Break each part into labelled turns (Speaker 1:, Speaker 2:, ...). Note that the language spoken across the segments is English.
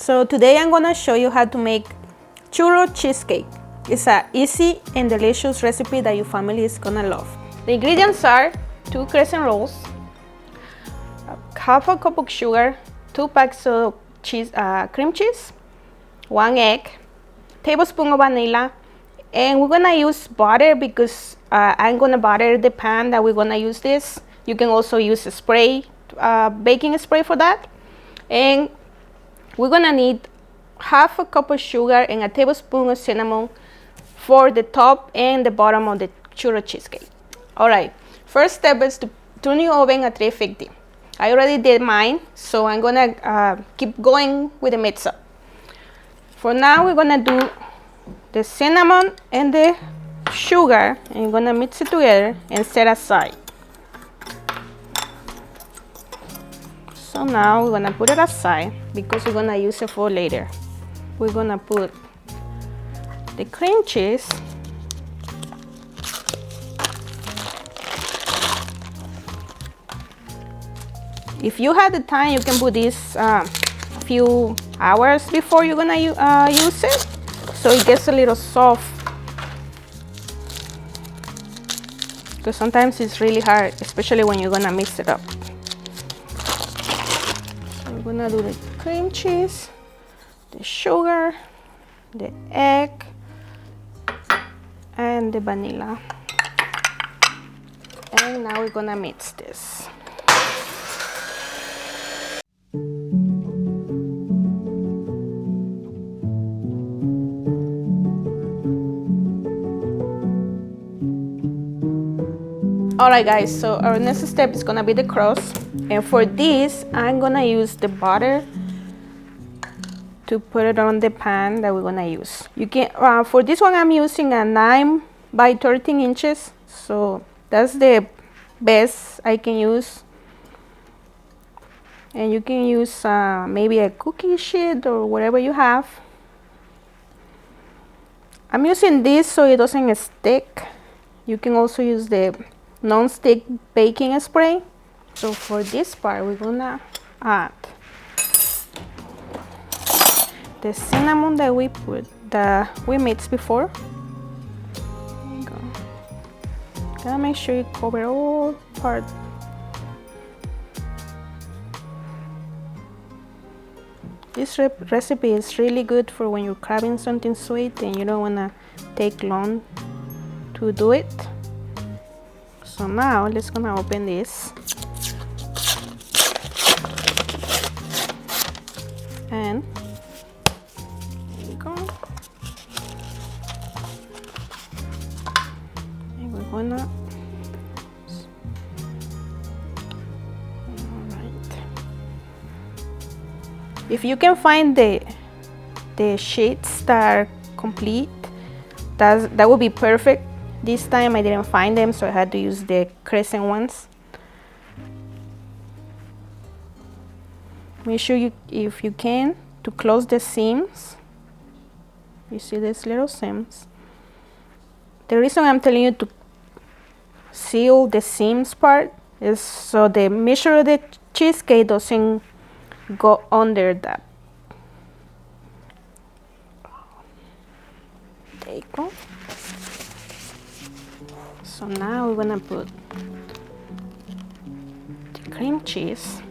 Speaker 1: So today I'm gonna show you how to make churro cheesecake. It's an easy and delicious recipe that your family is gonna love. The ingredients are 2 crescent rolls, half a cup of sugar, 2 packs of cream cheese, 1 egg, tablespoon of vanilla, and we're gonna use butter because I'm gonna butter the pan that we're gonna use this. You can also use a spray, baking spray for that. And we're gonna need half a cup of sugar and a tablespoon of cinnamon for the top and the bottom of the churro cheesecake. All right, first step is to turn your oven at 350. I already did mine, so I'm gonna keep going with the mix up. For now, we're gonna do the cinnamon and the sugar, and you're gonna mix it together and set aside. So now we're gonna put it aside because we're gonna use it for later. We're gonna put the cream cheese, if you have the time, you can put this a few hours before you're gonna use it, so it gets a little soft, because sometimes it's really hard, especially when you're gonna mix it up. So we're gonna do the cream cheese, the sugar, the egg, and the vanilla. And now we're gonna mix this. Alright guys, so our next step is gonna be the crust, and for this I'm gonna use the butter to put it on the pan that we're gonna use. You can for this one I'm using a 9 by 13 inches, so that's the best I can use. And you can use maybe a cookie sheet or whatever you have. I'm using this so it doesn't stick. You can also use the non-stick baking spray. So for this part, we're gonna add the cinnamon that we mixed before. There you go. Gotta make sure you cover all parts. This recipe is really good for when you're craving something sweet and you don't wanna take long to do it. So now let's gonna open this, and there you go. And we're gonna, all right. If you can find the sheets that are complete, that would be perfect. This time I didn't find them, so I had to use the crescent ones. Make sure you, if you can, to close the seams. You see these little seams. The reason I'm telling you to seal the seams part is so the mixture of the cheesecake doesn't go under that. There you go. So now we're gonna put the cream cheese,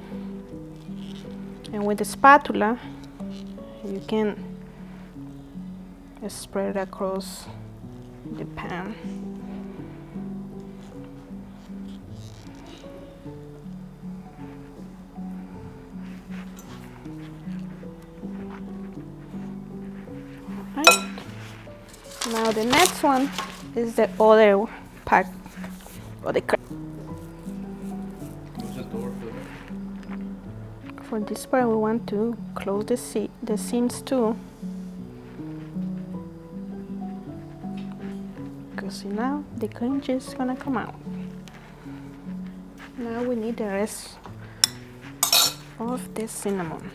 Speaker 1: and with the spatula you can spread it across the pan. All right. Now the next one is the other pack of the cream. For this part, we want to close the seams too, because now the cream cheese is gonna come out. Now we need the rest of the cinnamon.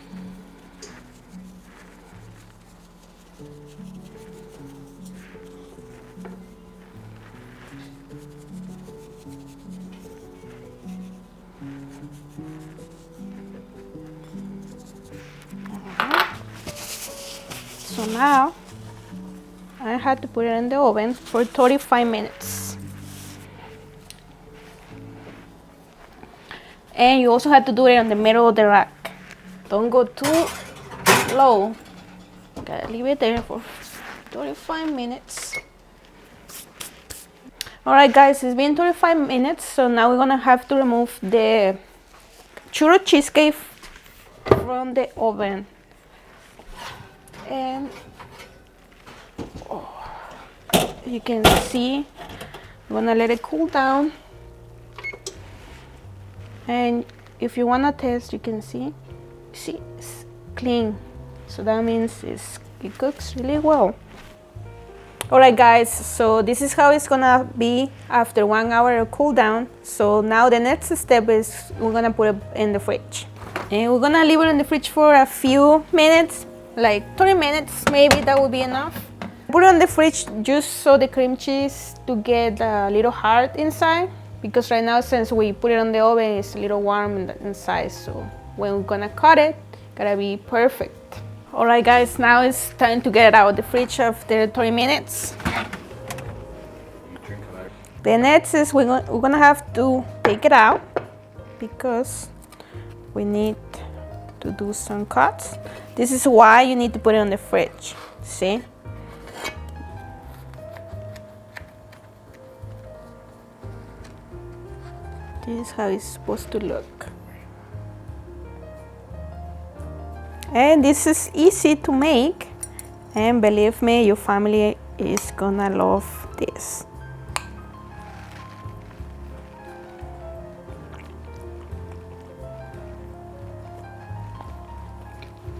Speaker 1: So now I had to put it in the oven for 35 minutes. And you also have to do it on the middle of the rack. Don't go too low. Gotta leave it there for 35 minutes. Alright guys, it's been 35 minutes, so now we're gonna have to remove the churro cheesecake from the oven. And you can see, I'm gonna let it cool down. And if you wanna test, you can see it's clean. So that means it cooks really well. Alright guys, so this is how it's gonna be after 1 hour of cool down. So now the next step is we're gonna put it in the fridge. And we're gonna leave it in the fridge for a few minutes, like 30 minutes, maybe that will be enough. Put it in the fridge just so the cream cheese to get a little hard inside, because right now since we put it on the oven, it's a little warm inside, so when we're gonna cut it, gotta be perfect. Alright guys, now it's time to get it out of the fridge after 30 minutes. The next is we're gonna have to take it out because we need to do some cuts. This is why you need to put it in the fridge, see? This is how it's supposed to look. And this is easy to make, and believe me, your family is gonna love this.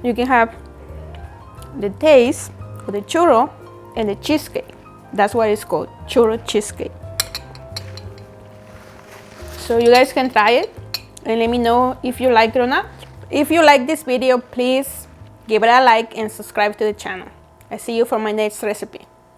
Speaker 1: You can have the taste of the churro and the cheesecake. That's why it's called Churro Cheesecake. So you guys can try it and let me know if you like it or not. If you like this video, please give it a like and subscribe to the channel. I see you for my next recipe.